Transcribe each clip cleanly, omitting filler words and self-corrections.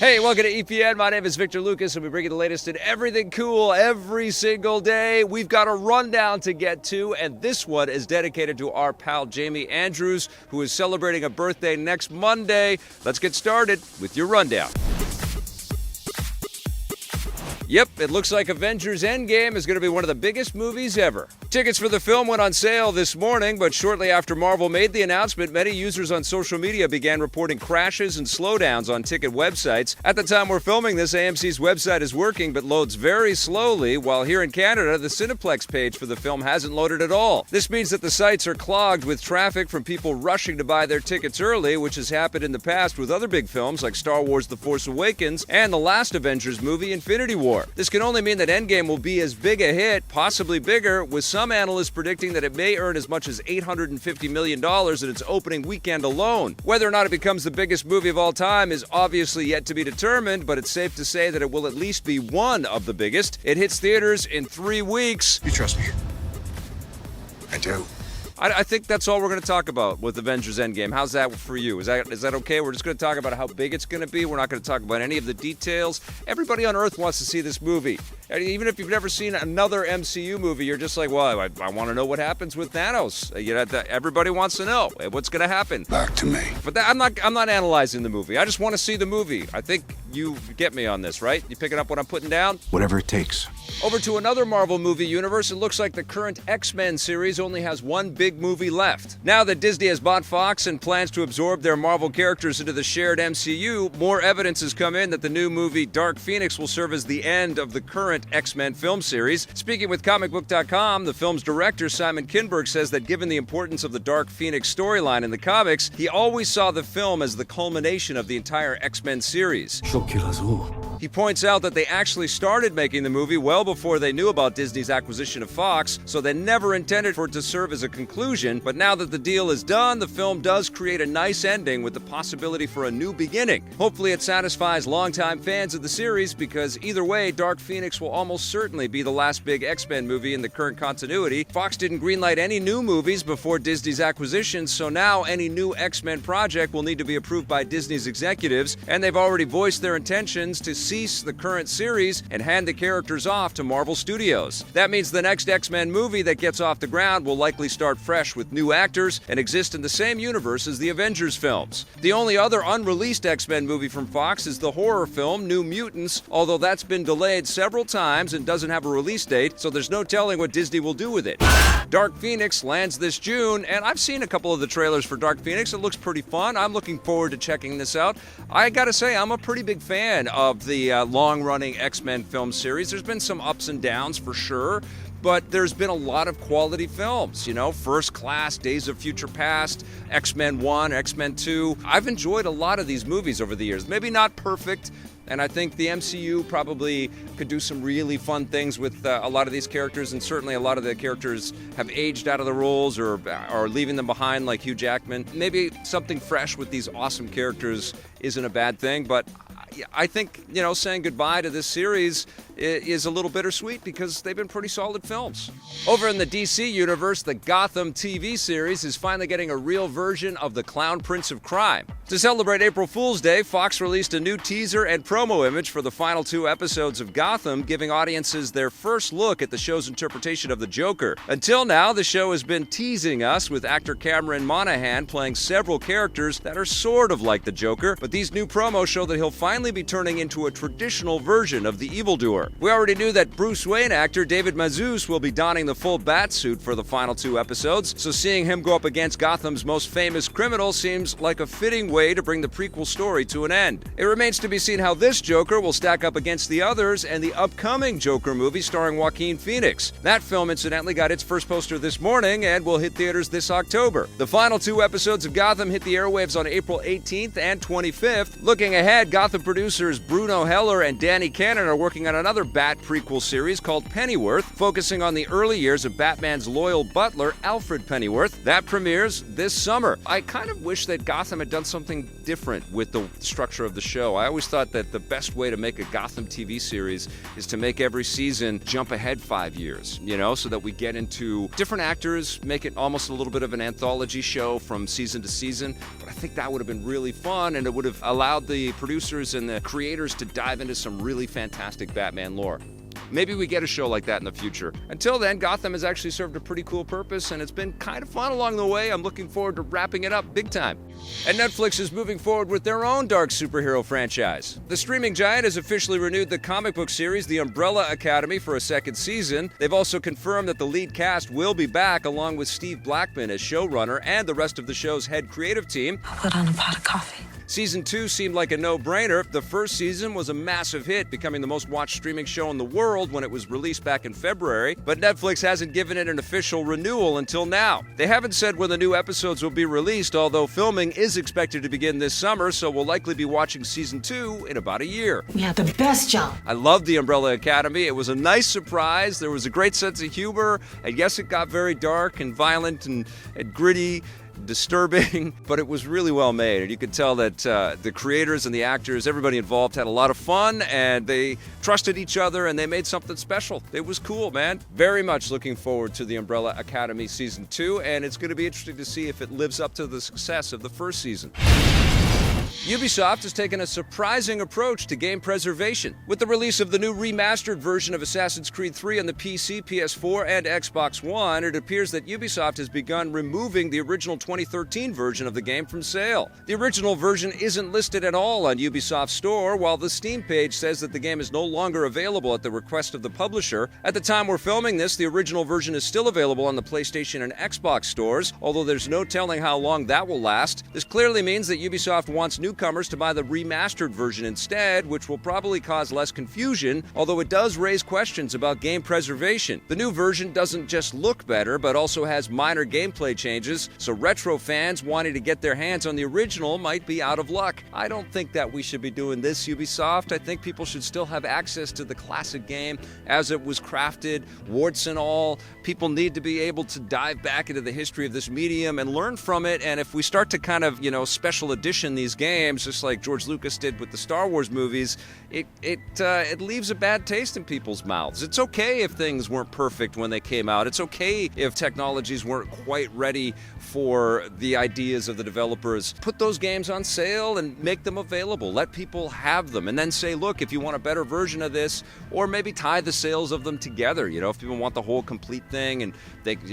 Hey, welcome to EPN. My name is Victor Lucas, and we bring you the latest in everything cool every single day. We've got a rundown to get to, and this one is dedicated to our pal Jamie Andrews, who is celebrating a birthday next Monday. Let's get started with your rundown. Yep, it looks like Avengers Endgame is going to be one of the biggest movies ever. Tickets for the film went on sale this morning, but shortly after Marvel made the announcement, many users on social media began reporting crashes and slowdowns on ticket websites. At the time we're filming this, AMC's website is working but loads very slowly, while here in Canada, the Cineplex page for the film hasn't loaded at all. This means that the sites are clogged with traffic from people rushing to buy their tickets early, which has happened in the past with other big films like Star Wars: The Force Awakens and the last Avengers movie, Infinity War. This can only mean that Endgame will be as big a hit, possibly bigger, with some analysts predicting that it may earn as much as $850 million in its opening weekend alone. Whether or not it becomes the biggest movie of all time is obviously yet to be determined, but it's safe to say that it will at least be one of the biggest. It hits theaters in 3 weeks. You trust me? I do. I think that's all we're going to talk about with Avengers Endgame. How's that for you? Is that okay? We're just going to talk about how big it's going to be. We're not going to talk about any of the details. Everybody on Earth wants to see this movie. Even if you've never seen another MCU movie, you're just like, well, I want to know what happens with Thanos. Everybody wants to know what's going to happen. Back to me. But I'm not analyzing the movie. I just want to see the movie. I think you get me on this, right? You picking up what I'm putting down? Whatever it takes. Over to another Marvel movie universe, it looks like the current XMen series only has one big movie left. Now that Disney has bought Fox and plans to absorb their Marvel characters into the shared MCU, more evidence has come in that the new movie Dark Phoenix will serve as the end of the current X-Men film series. Speaking with comicbook.com, the film's director Simon Kinberg says that given the importance of the Dark Phoenix storyline in the comics, he always saw the film as the culmination of the entire X-Men series. He points out that they actually started making the movie well before they knew about Disney's acquisition of Fox, so they never intended for it to serve as a conclusion, but now that the deal is done, the film does create a nice ending with the possibility for a new beginning. Hopefully it satisfies longtime fans of the series, because either way, Dark Phoenix will almost certainly be the last big X-Men movie in the current continuity. Fox didn't greenlight any new movies before Disney's acquisition, so now any new X-Men project will need to be approved by Disney's executives, and they've already voiced their intentions to cease the current series and hand the characters off to Marvel Studios. That means the next X-Men movie that gets off the ground will likely start fresh with new actors and exist in the same universe as the Avengers films. The only other unreleased X-Men movie from Fox is the horror film New Mutants, although that's been delayed several times and doesn't have a release date, so there's no telling what Disney will do with it. Dark Phoenix lands this June, and I've seen a couple of the trailers for Dark Phoenix. It looks pretty fun. I'm looking forward to checking this out. I gotta say, I'm a pretty big fan of the long-running X-Men film series. There's been some ups and downs for sure, but there's been a lot of quality films, First Class, Days of Future Past, X-Men 1, X-Men 2. I've enjoyed a lot of these movies over the years. Maybe not perfect, and I think the MCU probably could do some really fun things with a lot of these characters, and certainly a lot of the characters have aged out of the roles or are leaving them behind, like Hugh Jackman. Maybe something fresh with these awesome characters isn't a bad thing, but I think, saying goodbye to this series is a little bittersweet because they've been pretty solid films. Over in the DC universe, the Gotham TV series is finally getting a real version of the Clown Prince of Crime. To celebrate April Fool's Day, Fox released a new teaser and promo image for the final 2 episodes of Gotham, giving audiences their first look at the show's interpretation of the Joker. Until now, the show has been teasing us with actor Cameron Monaghan playing several characters that are sort of like the Joker, but these new promos show that he'll finally be turning into a traditional version of the evildoer. We already knew that Bruce Wayne actor David Mazouz will be donning the full bat suit for the final 2 episodes, so seeing him go up against Gotham's most famous criminal seems like a fitting way to bring the prequel story to an end. It remains to be seen how this Joker will stack up against the others and the upcoming Joker movie starring Joaquin Phoenix. That film, incidentally, got its first poster this morning and will hit theaters this October. The final 2 episodes of Gotham hit the airwaves on April 18th and 25th. Looking ahead, Gotham producers Bruno Heller and Danny Cannon are working on another another Bat prequel series called Pennyworth, focusing on the early years of Batman's loyal butler, Alfred Pennyworth. That premieres this summer. I kind of wish that Gotham had done something different with the structure of the show. I always thought that the best way to make a Gotham TV series is to make every season jump ahead 5 years, so that we get into different actors, make it almost a little bit of an anthology show from season to season. But I think that would have been really fun, and it would have allowed the producers and the creators to dive into some really fantastic Batman lore. Maybe we get a show like that in the future. Until then, Gotham has actually served a pretty cool purpose, and it's been kind of fun along the way. I'm looking forward to wrapping it up big time. And Netflix is moving forward with their own dark superhero franchise. The streaming giant has officially renewed the comic book series, The Umbrella Academy, for a second season. They've also confirmed that the lead cast will be back, along with Steve Blackman as showrunner and the rest of the show's head creative team. I'll put on a pot of coffee. Season 2 seemed like a no-brainer. The first season was a massive hit, becoming the most-watched streaming show in the world when it was released back in February, but Netflix hasn't given it an official renewal until now. They haven't said when the new episodes will be released, although filming is expected to begin this summer, so we'll likely be watching Season 2 in about a year. We had the best job. I loved The Umbrella Academy. It was a nice surprise. There was a great sense of humor, and yes, it got very dark and violent and gritty, disturbing, but it was really well made, and you could tell that the creators and the actors, everybody involved, had a lot of fun, and they trusted each other, and they made something special. It was cool, man. Very much looking forward to The Umbrella Academy Season 2, and it's going to be interesting to see if it lives up to the success of the first season. Ubisoft has taken a surprising approach to game preservation. With the release of the new remastered version of Assassin's Creed 3 on the PC, PS4, and Xbox One, it appears that Ubisoft has begun removing the original 2013 version of the game from sale. The original version isn't listed at all on Ubisoft's store, while the Steam page says that the game is no longer available at the request of the publisher. At the time we're filming this, the original version is still available on the PlayStation and Xbox stores, although there's no telling how long that will last. This clearly means that Ubisoft wants newcomers to buy the remastered version instead, which will probably cause less confusion, although it does raise questions about game preservation. The new version doesn't just look better, but also has minor gameplay changes, so retro fans wanting to get their hands on the original might be out of luck. I don't think that we should be doing this, Ubisoft. I think people should still have access to the classic game as it was crafted, warts and all. People need to be able to dive back into the history of this medium and learn from it, and if we start to kind of, special edition these games, just like George Lucas did with the Star Wars movies, it leaves a bad taste in people's mouths. It's okay if things weren't perfect when they came out. It's okay if technologies weren't quite ready for the ideas of the developers. Put those games on sale and make them available. Let people have them, and then say, look, if you want a better version of this, or maybe tie the sales of them together. If people want the whole complete thing, and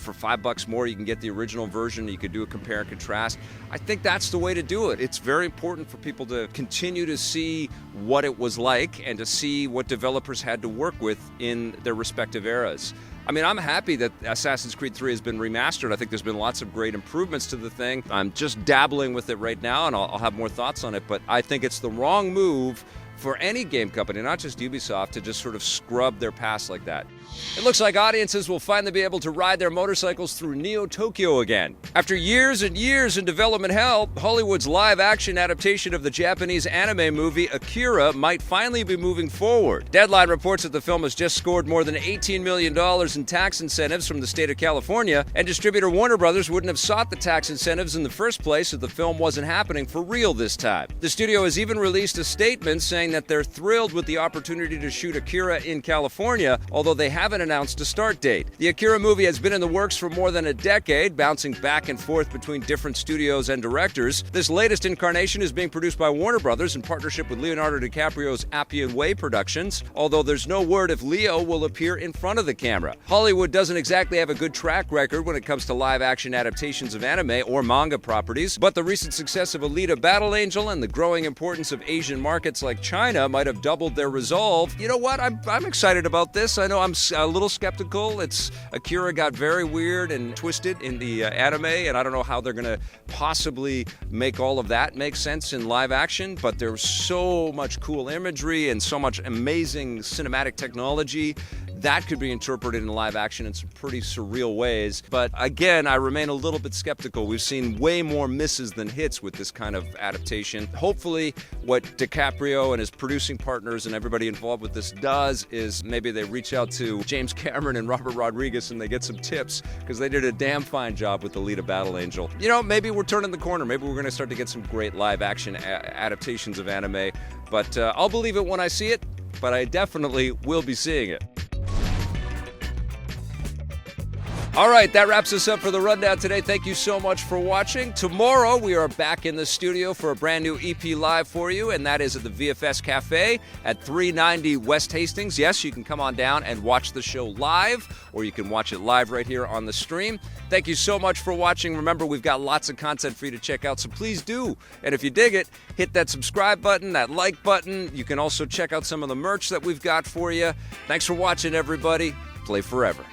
for $5 more you can get the original version, you could do a compare and contrast. I think that's the way to do it. It's very important for people to continue to see what it was like and to see what developers had to work with in their respective eras. I'm happy that Assassin's Creed 3 has been remastered. I think there's been lots of great improvements to the thing. I'm just dabbling with it right now, and I'll have more thoughts on it, but I think it's the wrong move for any game company, not just Ubisoft, to just sort of scrub their past like that. It looks like audiences will finally be able to ride their motorcycles through Neo-Tokyo again. After years and years in development hell, Hollywood's live-action adaptation of the Japanese anime movie Akira might finally be moving forward. Deadline reports that the film has just scored more than $18 million in tax incentives from the state of California, and distributor Warner Brothers wouldn't have sought the tax incentives in the first place if the film wasn't happening for real this time. The studio has even released a statement saying that they're thrilled with the opportunity to shoot Akira in California, although they haven't announced a start date. The Akira movie has been in the works for more than a decade, bouncing back and forth between different studios and directors. This latest incarnation is being produced by Warner Brothers in partnership with Leonardo DiCaprio's Appian Way Productions, although there's no word if Leo will appear in front of the camera. Hollywood doesn't exactly have a good track record when it comes to live-action adaptations of anime or manga properties, but the recent success of Alita Battle Angel and the growing importance of Asian markets like China might have doubled their resolve. You know what? I'm excited about this. I know I'm a little skeptical. Akira got very weird and twisted in the anime, and I don't know how they're going to possibly make all of that make sense in live action, but there's so much cool imagery and so much amazing cinematic technology that could be interpreted in live action in some pretty surreal ways. But again, I remain a little bit skeptical. We've seen way more misses than hits with this kind of adaptation. Hopefully, what DiCaprio and his producing partners and everybody involved with this does is maybe they reach out to James Cameron and Robert Rodriguez and they get some tips, because they did a damn fine job with Alita Battle Angel. You know, maybe we're turning the corner. Maybe we're going to start to get some great live action adaptations of anime. But I'll believe it when I see it, but I definitely will be seeing it. All right, that wraps us up for the rundown today. Thank you so much for watching. Tomorrow, we are back in the studio for a brand new EP Live for you, and that is at the VFS Cafe at 390 West Hastings. Yes, you can come on down and watch the show live, or you can watch it live right here on the stream. Thank you so much for watching. Remember, we've got lots of content for you to check out, so please do. And if you dig it, hit that subscribe button, that like button. You can also check out some of the merch that we've got for you. Thanks for watching, everybody. Play forever.